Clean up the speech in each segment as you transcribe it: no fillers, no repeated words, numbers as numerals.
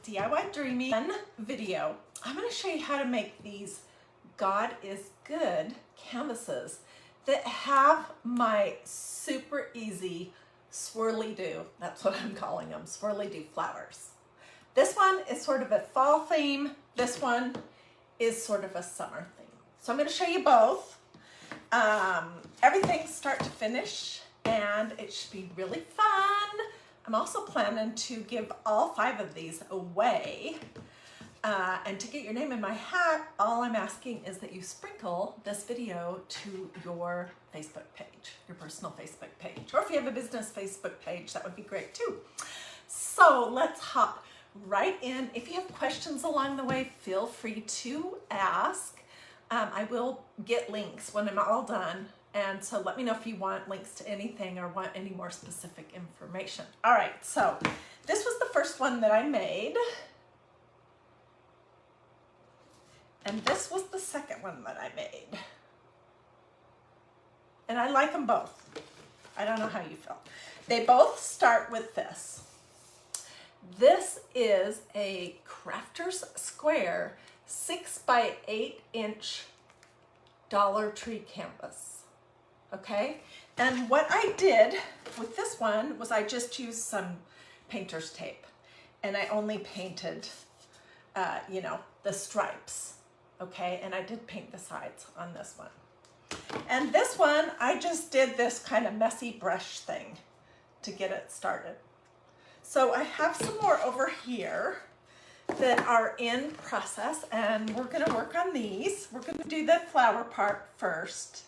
DIY Dreaming video. I'm going to show you how to make these God is Good canvases that have my super easy Swirly-Doo, that's what I'm calling them, Swirly-Doo flowers. This one is sort of a fall theme. This one is sort of a summer theme. So I'm going to show you both. Everything start to finish, and it should be really fun. I'm also planning to give all 5 of these away. And to get your name in my hat, all I'm asking is that you sprinkle this video to your Facebook page, your personal Facebook page. Or if you have a business Facebook page, that would be great too. So let's hop right in. If you have questions along the way, feel free to ask. I will get links when I'm all done. And so let me know if you want links to anything or want any more specific information. All right, so this was the first one that I made. And this was the second one that I made. And I like them both. I don't know how you feel. They both start with this. This is a Crafter's Square 6 by 8 inch Dollar Tree canvas. Okay? And what I did with this one was I just used some painter's tape. And I only painted, you know, the stripes. Okay, and I did paint the sides on this one. And this one, I just did this kind of messy brush thing to get it started. So I have some more over here that are in process, and we're gonna work on these. We're gonna do the flower part first.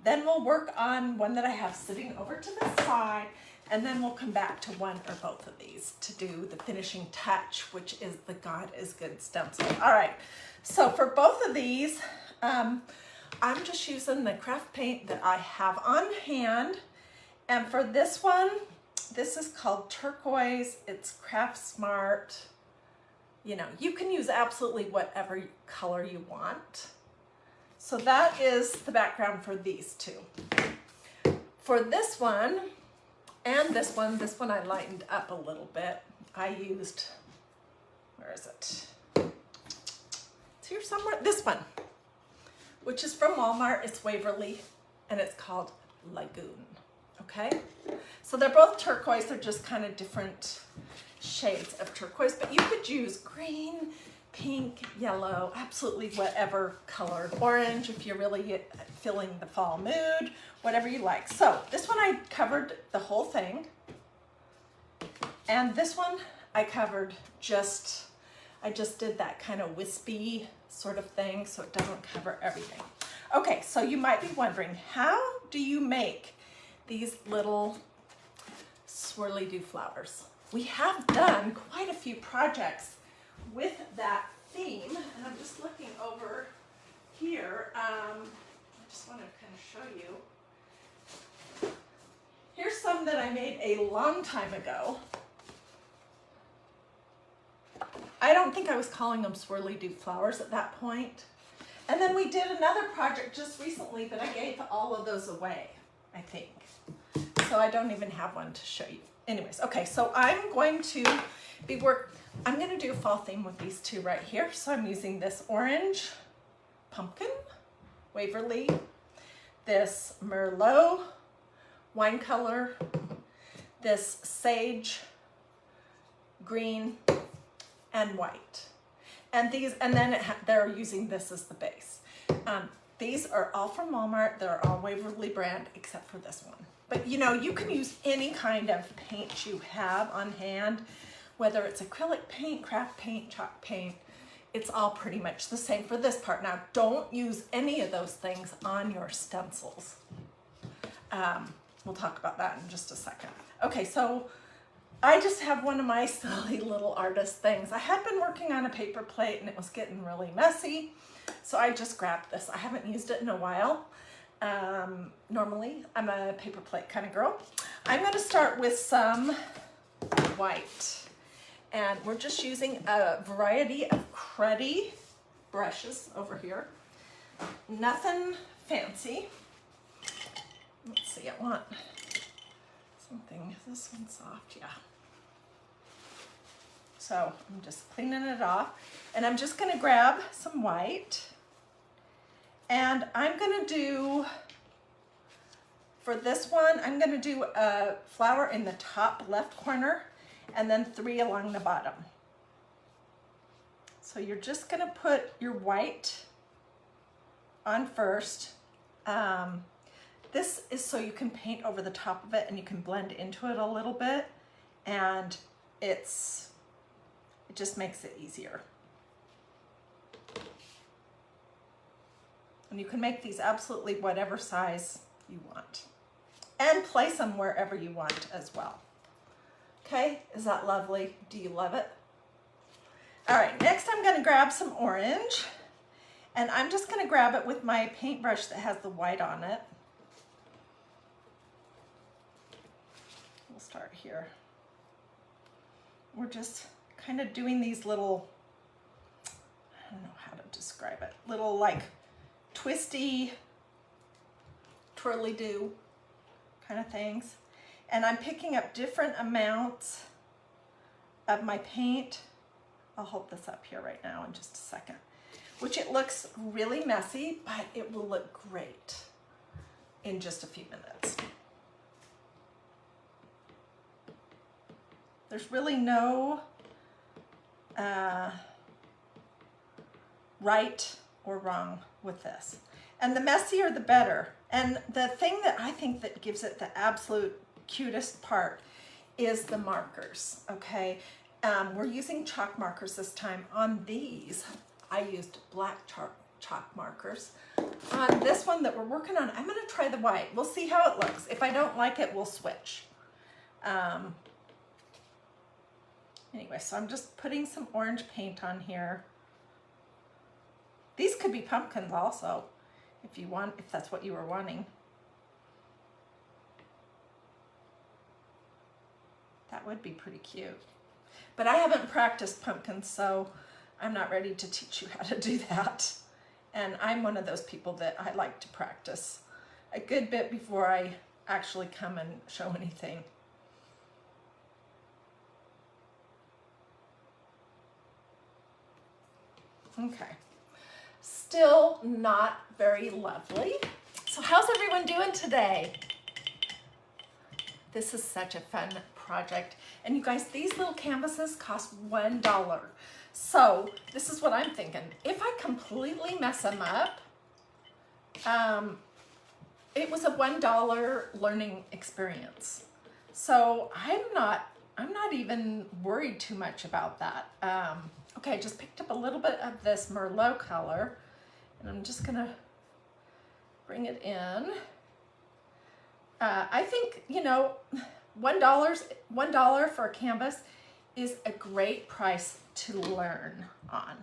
Then we'll work on one that I have sitting over to the side, and then we'll come back to one or both of these to do the finishing touch, which is the God is Good stencil. All right. So for both of these, I'm just using the craft paint that I have on hand. And for this one, this is called Turquoise. It's Craft Smart. You know, you can use absolutely whatever color you want. So that is the background for these two. For this one and this one I lightened up a little bit. I used, where is it? Here somewhere, this one, which is from Walmart. It's Waverly, and it's called Lagoon. Okay, so they're both turquoise. They're just kind of different shades of turquoise, but you could use green, pink, yellow, absolutely whatever color. Orange if you're really feeling the fall mood, whatever you like. So this one I covered the whole thing, and this one I covered I just did that kind of wispy sort of thing, so it doesn't cover everything. Okay, so you might be wondering, how do you make these little Swirly-Doo flowers? We have done quite a few projects with that theme, and I'm just looking over here. I just want to kind of show you. Here's some that I made a long time ago. I don't think I was calling them Swirly-Doo flowers at that point. And then we did another project just recently, but I gave all of those away, I think. So I don't even have one to show you. Anyways, okay, so I'm going to I'm going to do a fall theme with these two right here. So I'm using this orange pumpkin, Waverly, this Merlot wine color, this sage green, and white, and then they're using this as the base. These are all from Walmart. They're all Waverly brand except for this one. But you know, you can use any kind of paint you have on hand, whether it's acrylic paint, craft paint, chalk paint. It's all pretty much the same for this part. Now, don't use any of those things on your stencils. We'll talk about that in just a second. Okay, so I just have one of my silly little artist things. I had been working on a paper plate and it was getting really messy, so I just grabbed this. I haven't used it in a while. Normally, I'm a paper plate kind of girl. I'm going to start with some white, and we're just using a variety of cruddy brushes over here. Nothing fancy. Let's see, I want something. Is this one soft? Yeah. So I'm just cleaning it off, and I'm just gonna grab some white, and I'm gonna do, for this one, I'm gonna do a flower in the top left corner and then 3 along the bottom. So you're just gonna put your white on first. This is so you can paint over the top of it and you can blend into it a little bit, and it just makes it easier. And you can make these absolutely whatever size you want and place them wherever you want as well. Okay, is that lovely? Do you love it? All right, next I'm gonna grab some orange, and I'm just gonna grab it with my paintbrush that has the white on it. We'll start here. We're just kind of doing these little, I don't know how to describe it, little like twisty, twirly-doo kind of things. And I'm picking up different amounts of my paint. I'll hold this up here right now in just a second, which it looks really messy, but it will look great in just a few minutes. There's really no right or wrong with this. And the messier, the better. And the thing that I think that gives it the absolute cutest part is the markers, okay? We're using chalk markers this time. On these, I used black chalk markers. On this one that we're working on, I'm gonna try the white. We'll see how it looks. If I don't like it, we'll switch. Anyway, so I'm just putting some orange paint on here. These could be pumpkins also, if that's what you were wanting. That would be pretty cute. But I haven't practiced pumpkins, so I'm not ready to teach you how to do that. And I'm one of those people that I like to practice a good bit before I actually come and show anything. Okay, still not very lovely. So how's everyone doing today? This is such a fun project. And you guys, these little canvases cost $1. So this is what I'm thinking. If I completely mess them up, it was a $1 learning experience. So I'm not even worried too much about that. Okay, I just picked up a little bit of this Merlot color, and I'm just gonna bring it in. I think, you know, $1 for a canvas is a great price to learn on.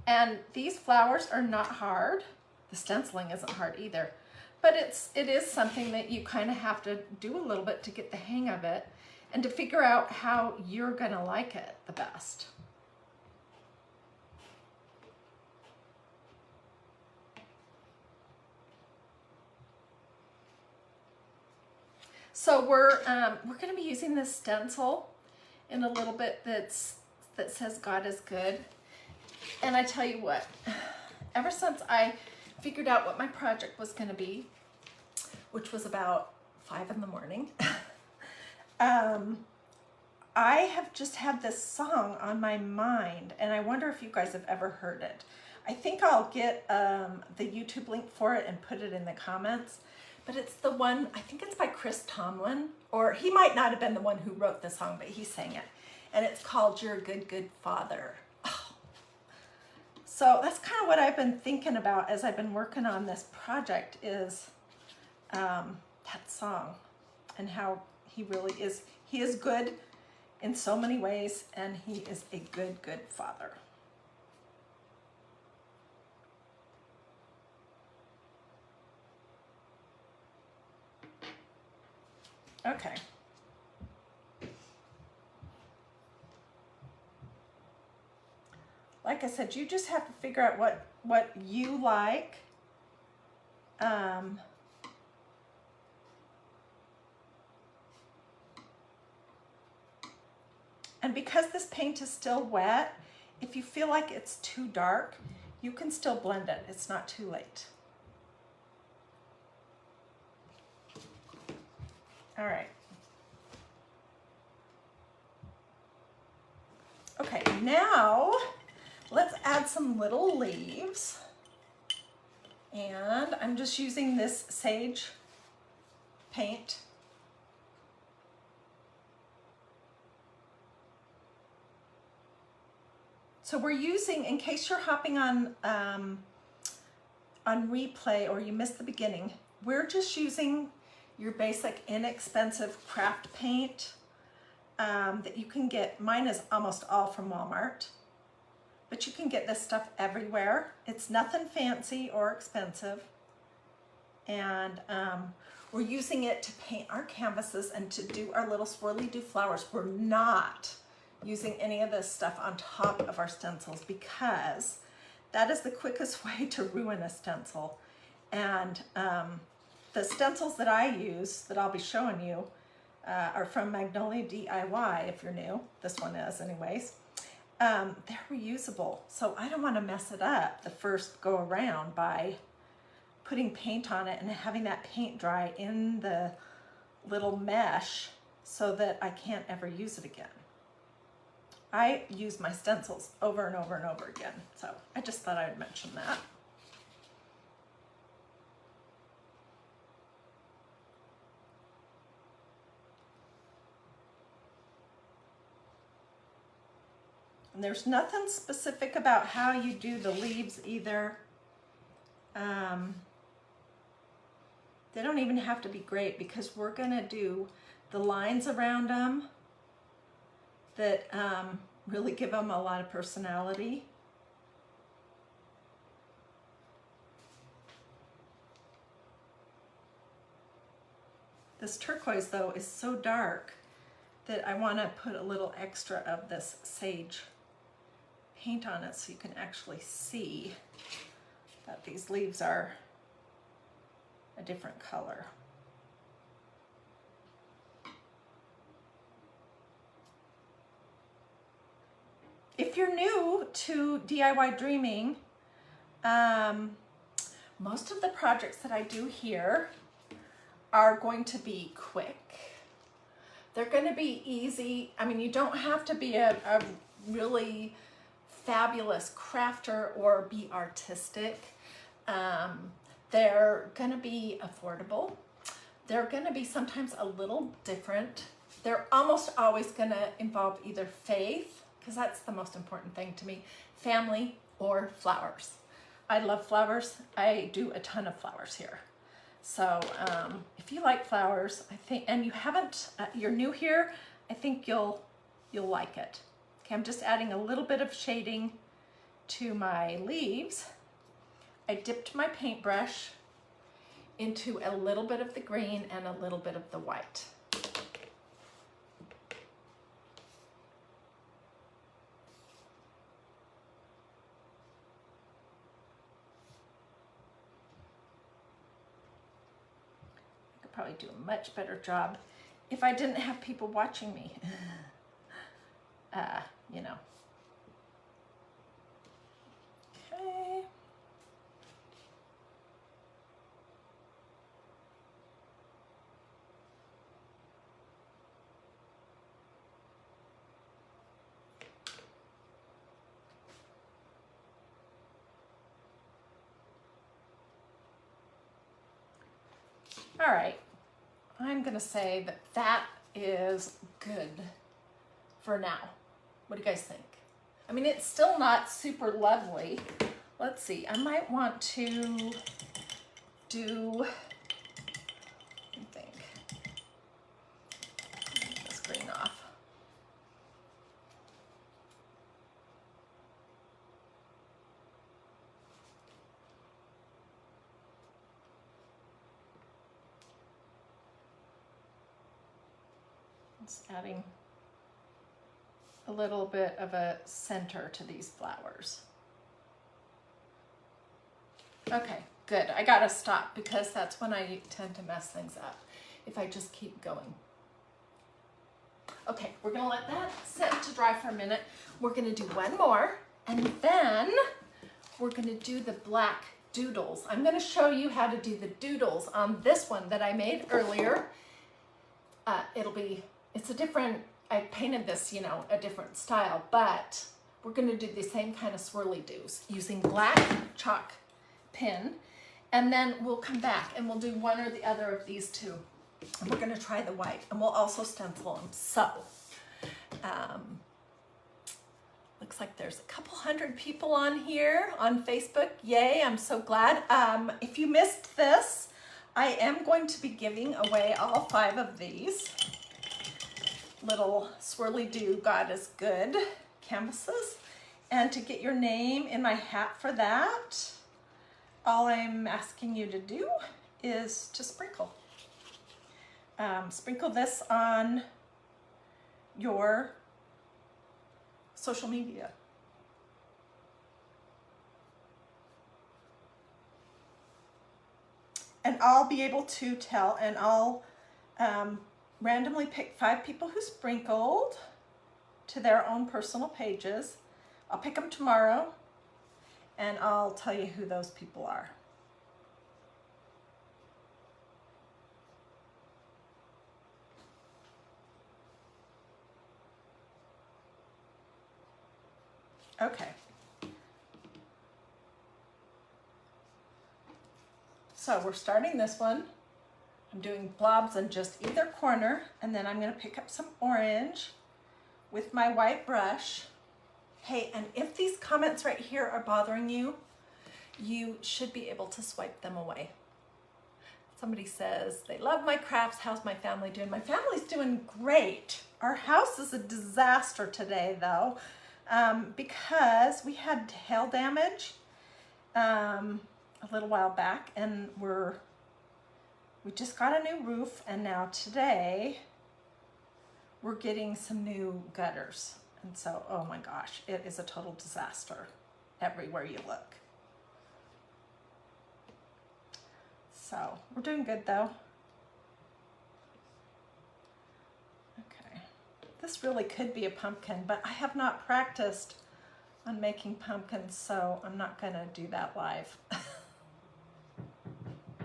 And these flowers are not hard. The stenciling isn't hard either, but it is something that you kind of have to do a little bit to get the hang of it and to figure out how you're gonna like it the best. So we're going to be using this stencil in a little bit that says God is good. And I tell you what, ever since I figured out what my project was going to be, which was about 5 in the morning, I have just had this song on my mind, and I wonder if you guys have ever heard it. I think I'll get the YouTube link for it and put it in the comments. But it's the one, I think it's by Chris Tomlin, or he might not have been the one who wrote the song, but he sang it. And it's called You're a Good, Good Father. Oh. So that's kind of what I've been thinking about as I've been working on this project is that song and how he really is. He is good in so many ways, and he is a good, good father. Okay. Like I said, you just have to figure out what you like. And And because this paint is still wet, if you feel like it's too dark, you can still blend it. It's not too late. All right. Okay, now let's add some little leaves. And I'm just using this sage paint. So we're using, in case you're hopping on replay or you missed the beginning, we're just using your basic inexpensive craft paint that you can get. Mine is almost all from Walmart, but you can get this stuff everywhere. It's nothing fancy or expensive. And we're using it to paint our canvases and to do our little Swirly-Doo flowers. We're not using any of this stuff on top of our stencils because that is the quickest way to ruin a stencil. And the stencils that I use, that I'll be showing you, are from Magnolia DIY, if you're new. This one is anyways. They're reusable, so I don't want to mess it up the first go around by putting paint on it and having that paint dry in the little mesh so that I can't ever use it again. I use my stencils over and over and over again, so I just thought I'd mention that. And there's nothing specific about how you do the leaves either. They don't even have to be great because we're gonna do the lines around them that really give them a lot of personality. This turquoise though is so dark that I want to put a little extra of this sage paint on it so you can actually see that these leaves are a different color. If you're new to DIY Dreaming, most of the projects that I do here are going to be quick. They're going to be easy. I mean, you don't have to be a really fabulous crafter or be artistic. They're going to be affordable. They're going to be sometimes a little different. They're almost always going to involve either faith, because that's the most important thing to me, family, or flowers. I love flowers. I do a ton of flowers here. So if you like flowers, I think, and you haven't, you're new here, I think you'll like it. Okay, I'm just adding a little bit of shading to my leaves. I dipped my paintbrush into a little bit of the green and a little bit of the white. Probably do a much better job if I didn't have people watching me. You know. Okay. All right. I'm gonna say that that is good for now. What do you guys think? I mean, it's still not super lovely. Let's see, I might want to do, let me think, take this green off. Just adding a little bit of a center to these flowers. Okay, good. I gotta stop because that's when I tend to mess things up if I just keep going. Okay, we're gonna let that sit to dry for a minute. We're gonna do one more, and then we're gonna do the black doodles. I'm gonna show you how to do the doodles on this one that I made earlier. It's a different, I painted this, you know, a different style, but we're gonna do the same kind of swirly-doos using black chalk pin, and then we'll come back and we'll do one or the other of these two. And we're gonna try the white, and we'll also stencil them. So, looks like there's a couple hundred people on here on Facebook. Yay, I'm so glad. If you missed this, I am going to be giving away all 5 of these little Swirly-Doo God is Good canvases. And to get your name in my hat for that, all I'm asking you to do is to sprinkle. Sprinkle this on your social media. And I'll be able to tell, and I'll randomly pick 5 people who sprinkled to their own personal pages. I'll pick them tomorrow, and I'll tell you who those people are. Okay. So we're starting this one. I'm doing blobs on just either corner, and then I'm going to pick up some orange with my white brush. Hey, and if these comments right here are bothering you, you should be able to swipe them away. Somebody says, they love my crafts. How's my family doing? My family's doing great. Our house is a disaster today, though, because we had hail damage a little while back, and we just got a new roof, and now today we're getting some new gutters. And so, oh my gosh, it is a total disaster everywhere you look. So we're doing good though. Okay, this really could be a pumpkin, but I have not practiced on making pumpkins, so I'm not gonna do that live.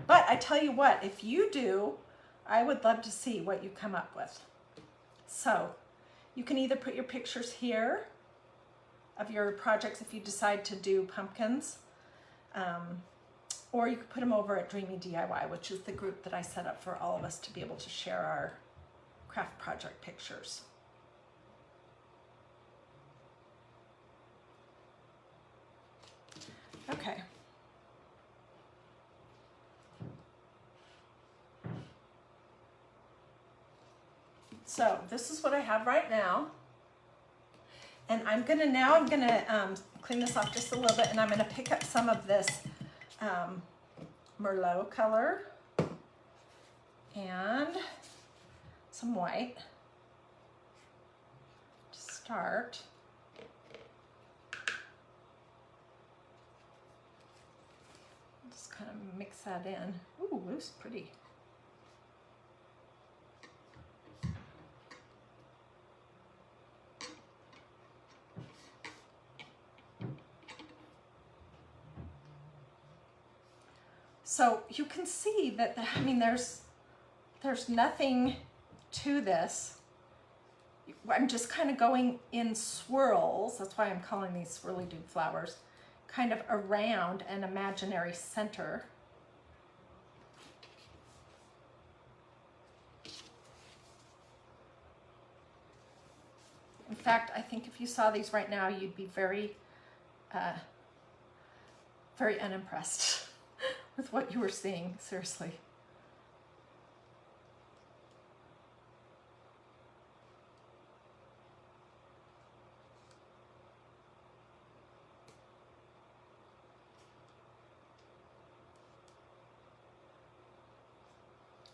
But I tell you what, if you do, I would love to see what you come up with. So you can either put your pictures here of your projects if you decide to do pumpkins, or you could put them over at Dreamy DIY, which is the group that I set up for all of us to be able to share our craft project pictures. Okay. So this is what I have right now. And I'm gonna clean this off just a little bit, and I'm gonna pick up some of this Merlot color and some white to start. Just kind of mix that in. Ooh, this is pretty. So you can see that, I mean, there's nothing to this. I'm just kind of going in swirls. That's why I'm calling these Swirly-Doo flowers, kind of around an imaginary center. In fact, I think if you saw these right now, you'd be very, very unimpressed with what you were seeing, seriously.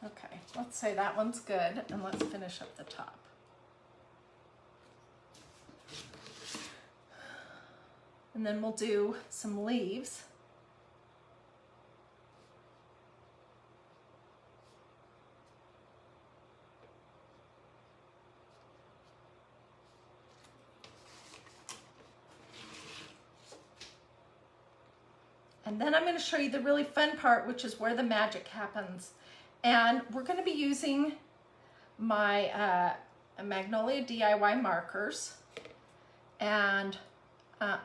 Okay, let's say that one's good, and let's finish up the top. And then we'll do some leaves. And then I'm going to show you the really fun part, which is where the magic happens. And we're going to be using my Magnolia DIY markers. And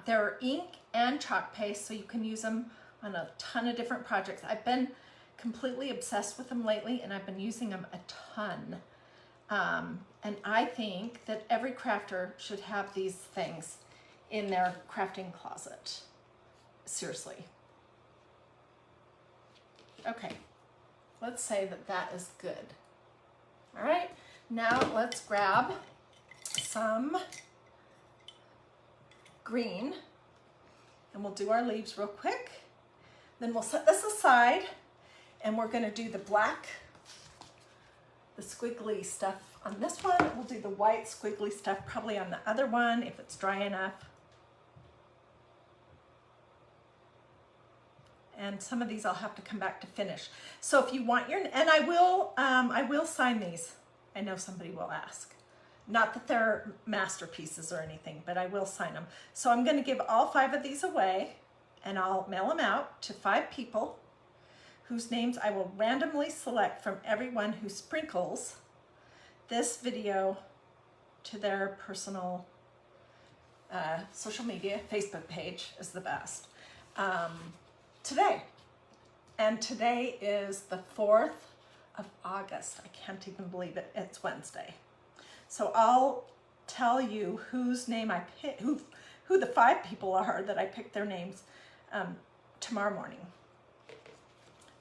they're ink and chalk paste, so you can use them on a ton of different projects. I've been completely obsessed with them lately, and I've been using them a ton. And I think that every crafter should have these things in their crafting closet. Seriously. Okay, let's say that that is good. All right, now let's grab some green and we'll do our leaves real quick. Then we'll set this aside and we're gonna do the black, the squiggly stuff on this one. We'll do the white squiggly stuff probably on the other one if it's dry enough. And some of these I'll have to come back to finish. So if you want your, and I will sign these. I know somebody will ask. Not that they're masterpieces or anything, but I will sign them. So I'm gonna give all 5 of these away and I'll mail them out to 5 people whose names I will randomly select from everyone who sprinkles this video to their personal social media. Facebook page is the best. Today. And today is the 4th of August. I can't even believe it. It's Wednesday. So I'll tell you whose name I pick, who the 5 people are that I picked their names tomorrow morning.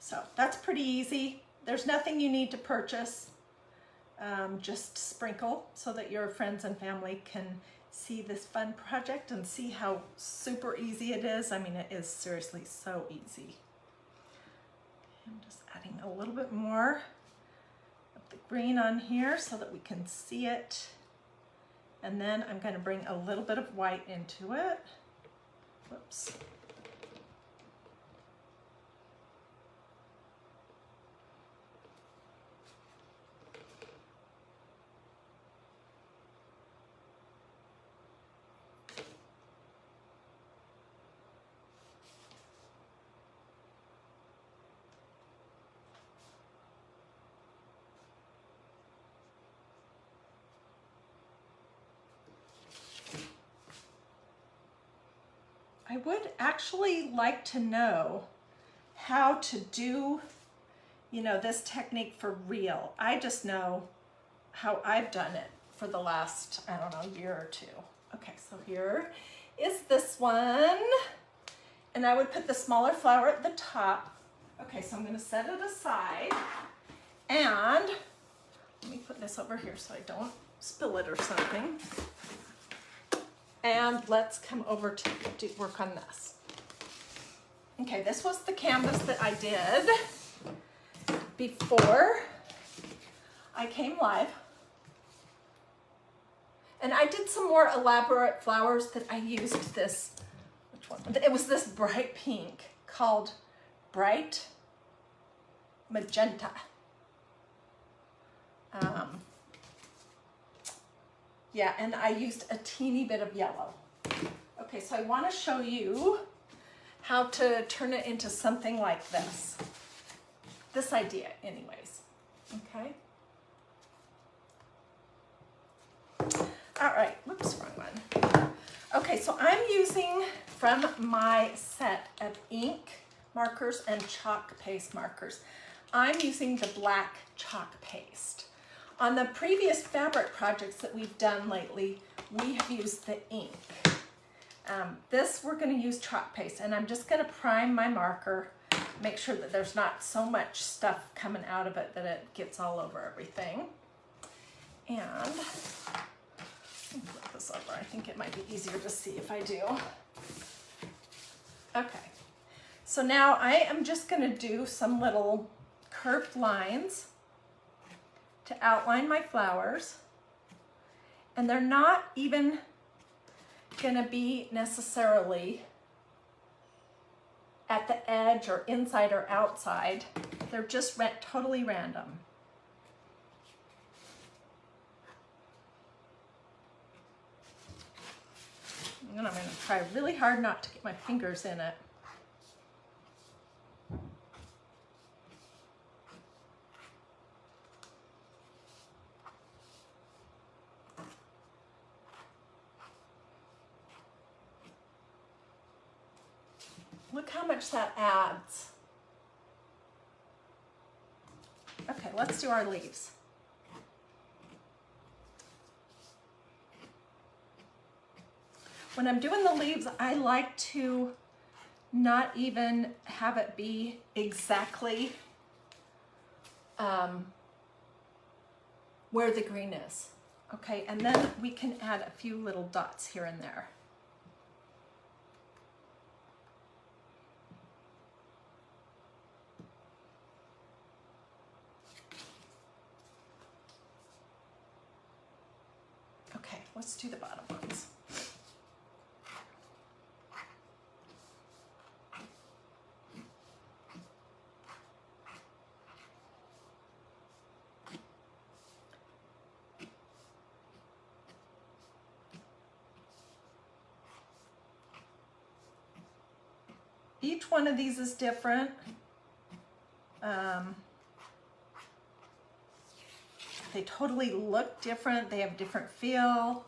So that's pretty easy. There's nothing you need to purchase. Just sprinkle so that your friends and family can see this fun project and see how super easy it is. I mean, it is seriously so easy. I'm just adding a little bit more of the green on here so that we can see it. And then I'm going to bring a little bit of white into it. Whoops. I would actually like to know how to do, you know, this technique for real. I just know how I've done it for the last, I don't know, year or 2. Okay, so here is this one. And I would put the smaller flower at the top. Okay, so I'm gonna set it aside. And let me put this over here so I don't spill it or something. And let's come over to work on this. Okay, this was the canvas that I did before I came live. And I did some more elaborate flowers that I used this, which one? It was this bright pink called Bright Magenta. Yeah, and I used a teeny bit of yellow. Okay, so I want to show you how to turn it into something like this. This idea, anyways. Okay. All right, whoops, wrong one. Okay, so I'm using from my set of ink markers and chalk paste markers. I'm using the black chalk paste. On the previous fabric projects that we've done lately, we have used the ink. This we're going to use chalk paste, and I'm just going to prime my marker, make sure that there's not so much stuff coming out of it that it gets all over everything. And let me flip this over. I think it might be easier to see if I do. Okay, so now I am just going to do some little curved lines to outline my flowers, and they're not even gonna be necessarily at the edge or inside or outside. They're just totally random. And I'm gonna try really hard not to get my fingers in it. Look how much that adds. Okay, let's do our leaves. When I'm doing the leaves, I like to not even have it be exactly where the green is. Okay, and then we can add a few little dots here and there. Okay, let's do the bottom ones. Each one of these is different. They totally look different. They have different feel.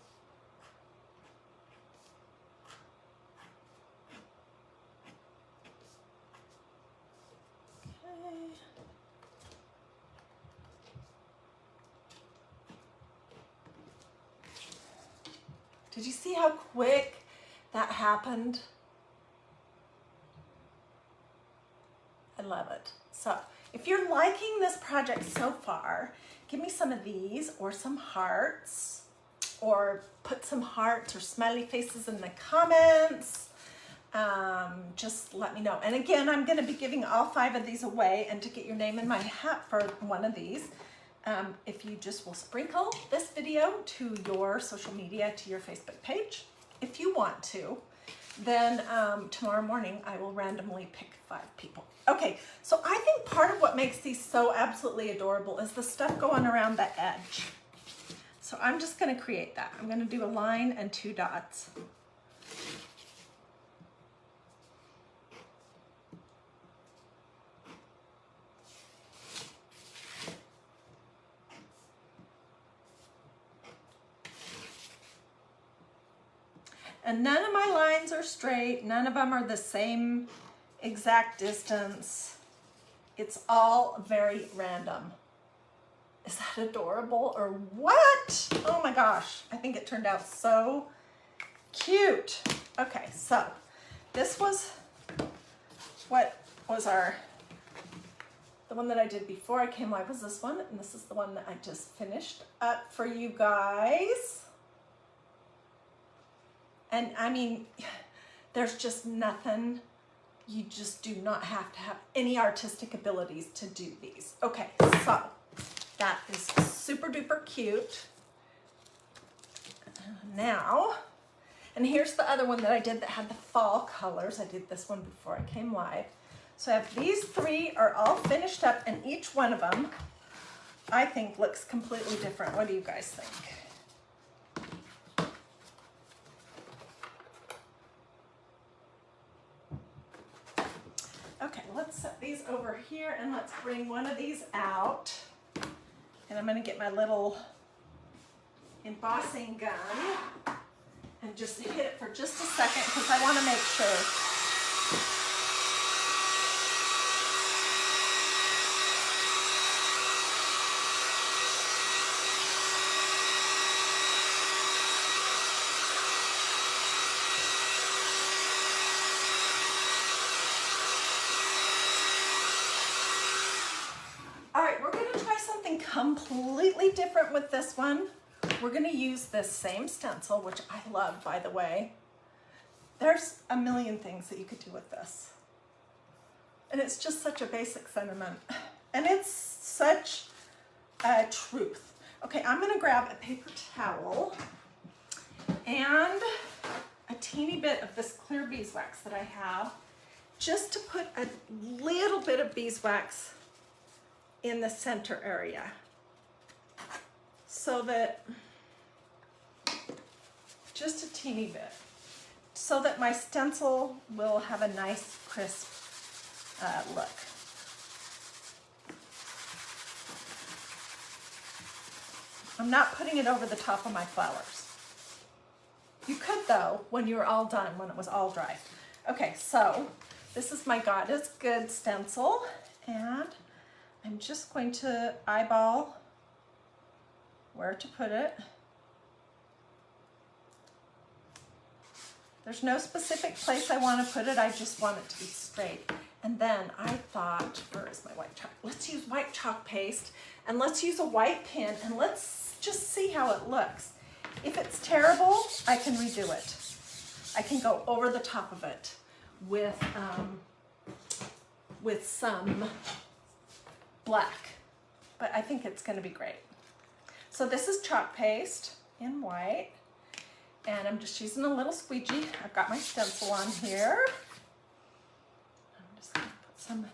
Okay. Did you see how quick that happened? I love it. So if you're liking this project so far, give me some of these or some hearts, or put some hearts or smiley faces in the comments. Just let me know. And again, I'm going to be giving all 5 of these away, and to get your name in my hat for one of these, if you just will sprinkle this video to your social media, to your Facebook page, if you want to, then tomorrow morning I will randomly pick 5 people. Okay, so I think part of what makes these so absolutely adorable is the stuff going around the edge. So I'm just going to create that. I'm going to do a line and 2 dots. And none of my lines are straight. None of them are the same exact distance. It's all very random. Is that adorable or what? Oh my gosh, I think it turned out so cute. Okay, so this was what was the one that I did before I came live was this one, and this is the one that I just finished up for you guys. And I mean, there's just nothing. You just do not have to have any artistic abilities to do these. Okay, so that is super duper cute. Now, and here's the other one that I did that had the fall colors. I did this one before I came live. So I have these 3 are all finished up, and each one of them I think looks completely different. What do you guys think? Okay, let's set these over here, and let's bring one of these out. And I'm going to get my little embossing gun and just hit it for just a second, because I want to make sure. Completely different with this one. We're going to use this same stencil, which I love, by the way. There's a million things that you could do with this. And it's just such a basic sentiment. And it's such a truth. Okay, I'm going to grab a paper towel and a teeny bit of this clear beeswax that I have, just to put a little bit of beeswax in the center area, so that, just a teeny bit, so that my stencil will have a nice crisp look. I'm not putting it over the top of my flowers. You could though, when you're all done, when it was all dry. Okay, so This is my God is Good stencil, and I'm just going to eyeball where to put it. There's no specific place I want to put it, I just want it to be straight. And then I thought, where is my white chalk? Let's use white chalk paste, and let's use a white pen, and let's just see how it looks. If it's terrible, I can redo it. I can go over the top of it with some black, but I think it's going to be great. So this is chalk paste in white, and I'm just using a little squeegee. I've got my stencil on here. I'm just going to put some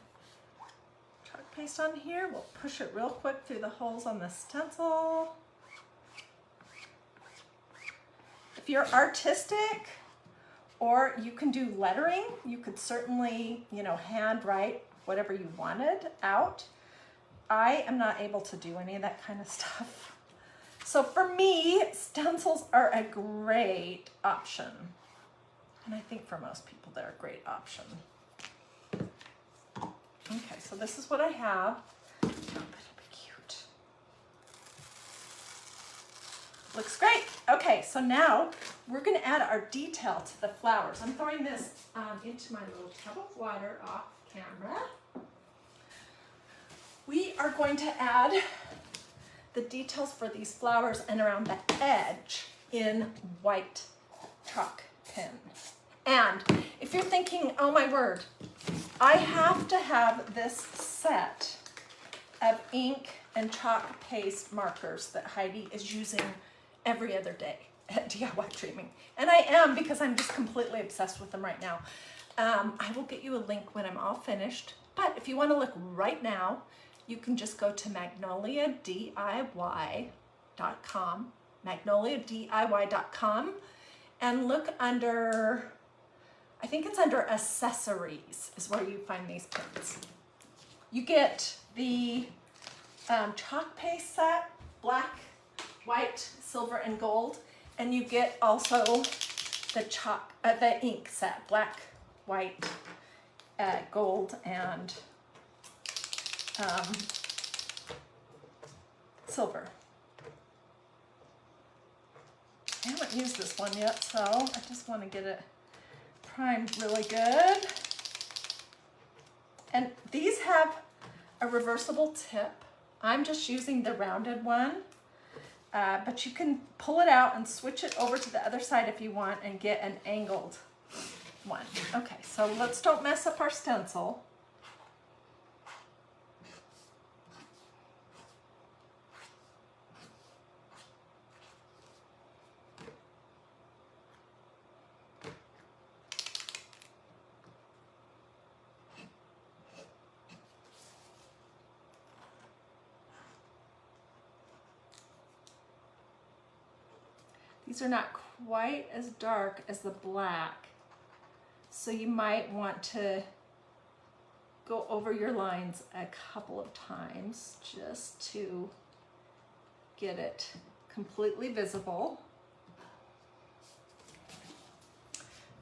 chalk paste on here. We'll push it real quick through the holes on the stencil. If you're artistic, or you can do lettering, you could certainly, you know, handwrite whatever you wanted out. I am not able to do any of that kind of stuff. So for me, stencils are a great option. And I think for most people, they're a great option. Okay, so this is what I have. Oh, but it'll be cute. Looks great. Okay, so now we're gonna add our detail to the flowers. I'm throwing this into my little tub of water off camera. We are going to add the details for these flowers and around the edge in white chalk pen. And if you're thinking, oh my word, I have to have this set of ink and chalk paste markers that Heidi is using every other day at DiyDreaming. And I am, because I'm just completely obsessed with them right now. I will get you a link when I'm all finished. But if you want to look right now, you can just go to magnoliadiy.com, magnoliadiy.com, and look under, I think it's under accessories is where you find these pins. You get the chalk paste set, black, white, silver, and gold, and you get also the the ink set, black, white, gold, and silver. I haven't used this one yet, so I just want to get it primed really good. And these have a reversible tip. I'm just using the rounded one, but you can pull it out and switch it over to the other side if you want and get an angled one. Okay, so let's don't mess up our stencil. These are not quite as dark as the black, so you might want to go over your lines a couple of times just to get it completely visible.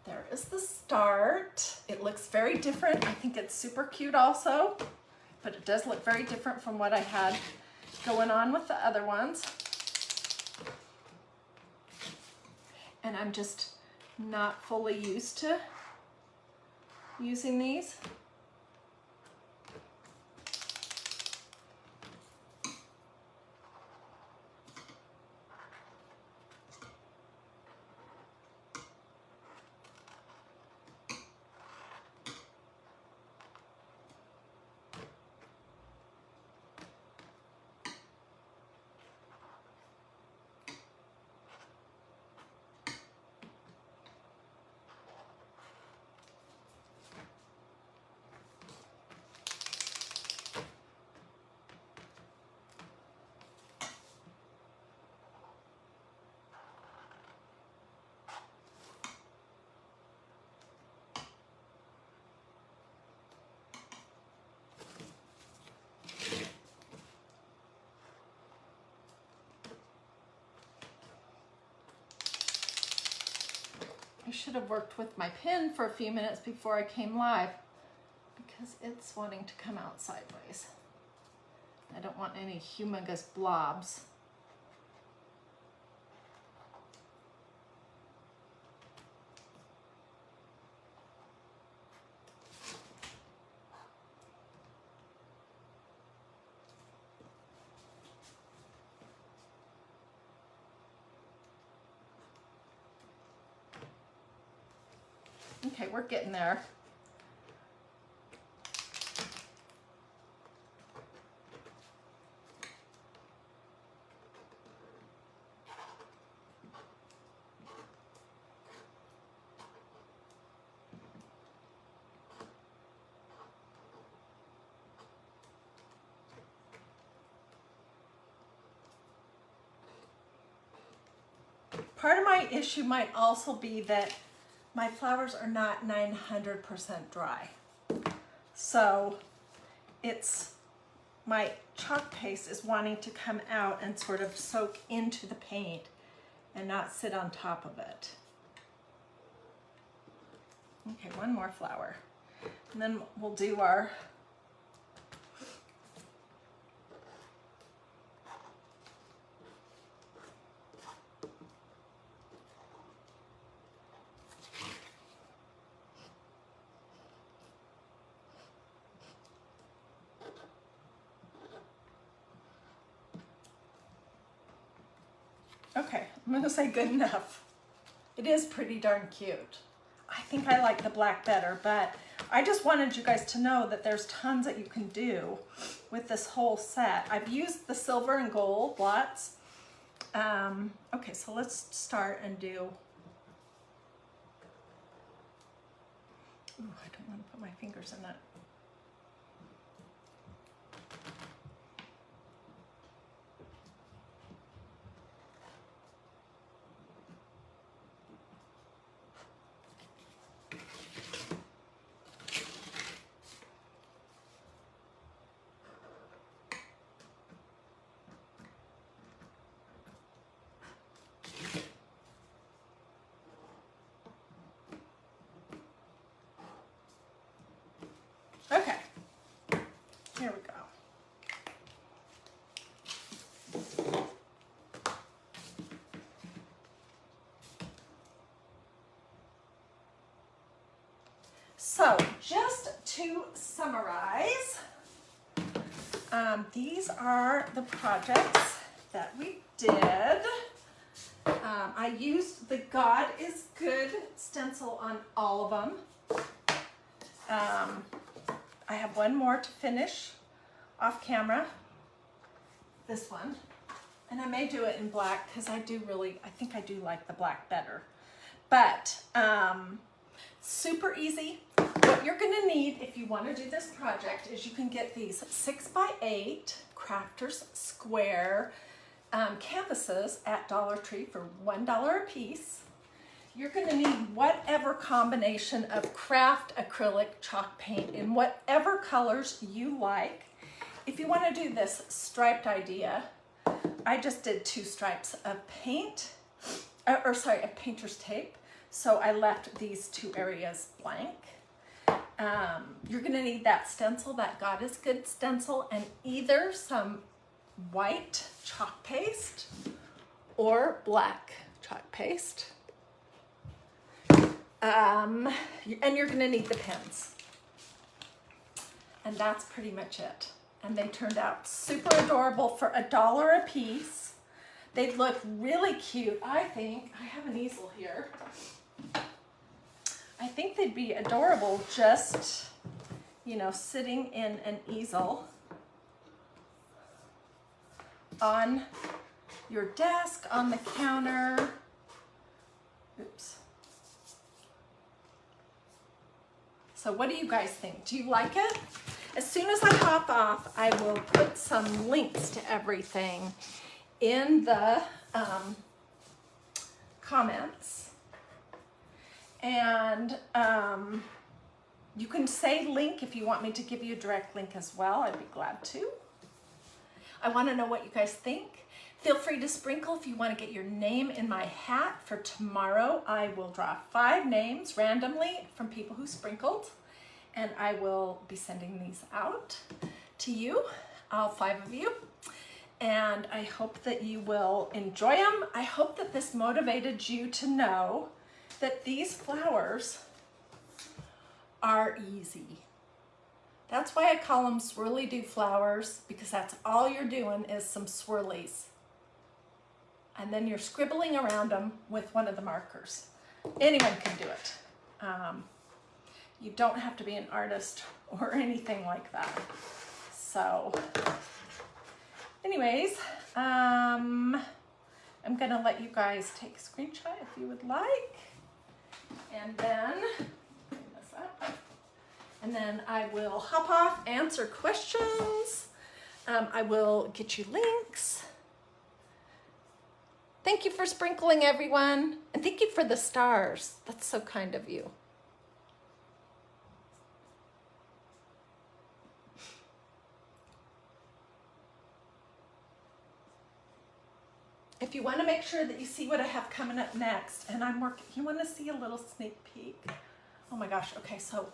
There is the start. It looks very different. I think it's super cute also, but it does look very different from what I had going on with the other ones. And I'm just not fully used to using these. I should have worked with my pen for a few minutes before I came live. because it's wanting to come out sideways. I don't want any humongous blobs. Okay, we're getting there. Part of my issue might also be that my flowers are not 900% dry. So it's, my chalk paste is wanting to come out and sort of soak into the paint and not sit on top of it. Okay, one more flower. And then we'll do our okay, I'm gonna say good enough. It is pretty darn cute. I think I like the black better, but I just wanted you guys to know that there's tons that you can do with this whole set. I've used the silver and gold lots. Okay, so let's start and do, ooh, I don't want to put my fingers in it. Okay, here we go. So just to summarize, these are the projects that we did. I used the God is Good stencil on all of them. I have one more to finish off camera, this one, and I may do it in black because I think I do like the black better. But super easy. What you're gonna need if you wanna do this project is you can get these 6x8 Crafters Square canvases at Dollar Tree for $1 a piece. You're gonna need whatever combination of craft acrylic chalk paint in whatever colors you like. If you wanna do this striped idea, I just did 2 stripes of paint, of painter's tape. So I left these 2 areas blank. You're gonna need that stencil, that God is Good stencil, and either some white chalk paste or black chalk paste. And you're gonna need the pins. And that's pretty much it. And they turned out super adorable for $1 a piece. They look really cute, I think. I have an easel here. I think they'd be adorable just, you know, sitting in an easel on your desk, on the counter. Oops. So what do you guys think? Do you like it? As soon as I hop off, I will put some links to everything in the comments. And you can say link if you want me to give you a direct link as well. I'd be glad to. I want to know what you guys think. Feel free to sprinkle if you want to get your name in my hat for tomorrow. I will draw 5 names randomly from people who sprinkled. and I will be sending these out to you, all 5 of you. And I hope that you will enjoy them. I hope that this motivated you to know that these flowers are easy. That's why I call them Swirly-Doo flowers, because that's all you're doing is some swirlies. And then you're scribbling around them with one of the markers. Anyone can do it. You don't have to be an artist or anything like that. So anyways, I'm gonna let you guys take a screenshot if you would like. And then, bring this up. And then I will hop off, answer questions. I will get you links. Thank you for sprinkling, everyone. And thank you for the stars. That's so kind of you. If you want to make sure that you see what I have coming up next, and I'm working, you want to see a little sneak peek? Oh my gosh, okay, so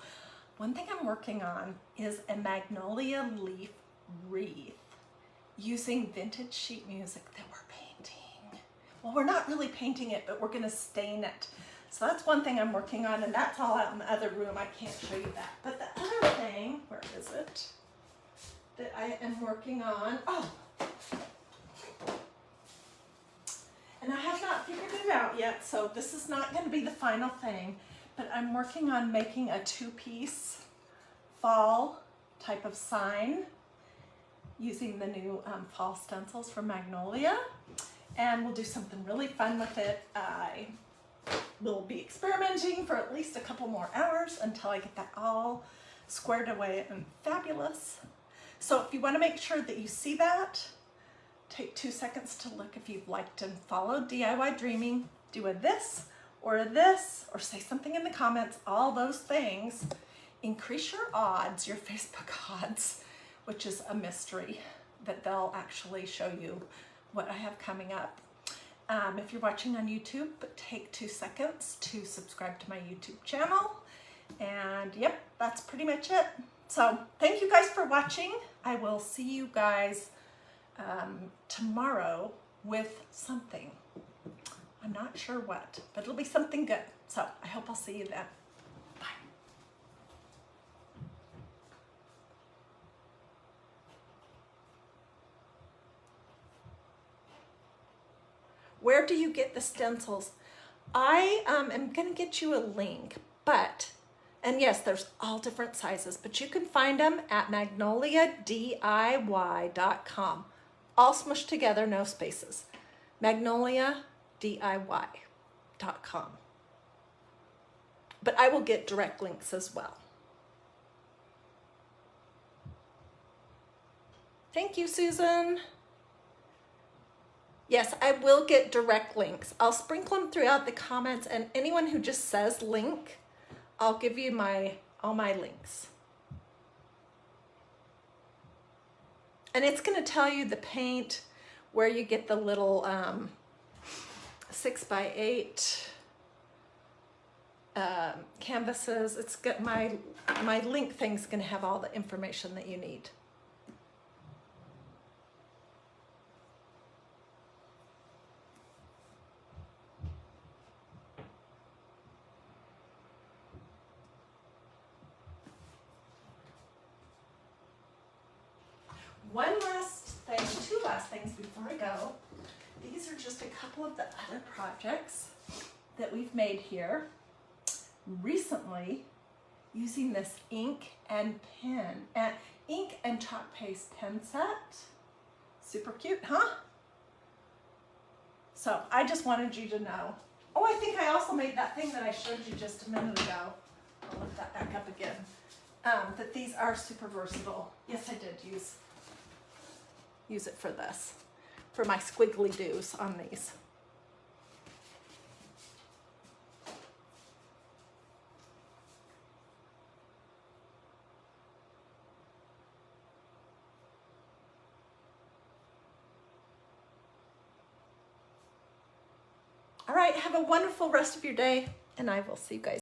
one thing I'm working on is a magnolia leaf wreath using vintage sheet music that we're painting. Well, we're not really painting it, but we're gonna stain it. So that's one thing I'm working on, and that's all out in the other room. I can't show you that. But the other thing, where is it, that I am working on, oh, and I have not figured it out yet, so this is not going to be the final thing, but I'm working on making a 2-piece fall type of sign using the new fall stencils from Magnolia, and we'll do something really fun with it. I will be experimenting for at least a couple more hours until I get that all squared away and fabulous. So if you want to make sure that you see that, take 2 seconds to look if you've liked and followed DIY Dreaming. Do a this, or say something in the comments, all those things. Increase your odds, your Facebook odds, which is a mystery that they'll actually show you what I have coming up. If you're watching on YouTube, take 2 seconds to subscribe to my YouTube channel. And yep, that's pretty much it. So thank you guys for watching. I will see you guys tomorrow with something. I'm not sure what, but it'll be something good. So I hope I'll see you then. Bye. Where do you get the stencils? I am going to get you a link, and yes, there's all different sizes, but you can find them at magnoliadiy.com. All smushed together, no spaces. magnoliadiy.com. But I will get direct links as well. Thank you, Susan. Yes, I will get direct links. I'll sprinkle them throughout the comments, and anyone who just says link, I'll give you all my links. And it's going to tell you the paint, where you get the little 6x8 canvases. It's got my link thing's going to have all the information that you need. One last thing, 2 last things before I go. These are just a couple of the other projects that we've made here recently using this ink and chalk paste pen set. Super cute, huh? So I just wanted you to know. Oh, I think I also made that thing that I showed you just a minute ago. I'll lift that back up again. That these are super versatile. Yes, I did use it for this, for my squiggly doos on these. All right, have a wonderful rest of your day, and I will see you guys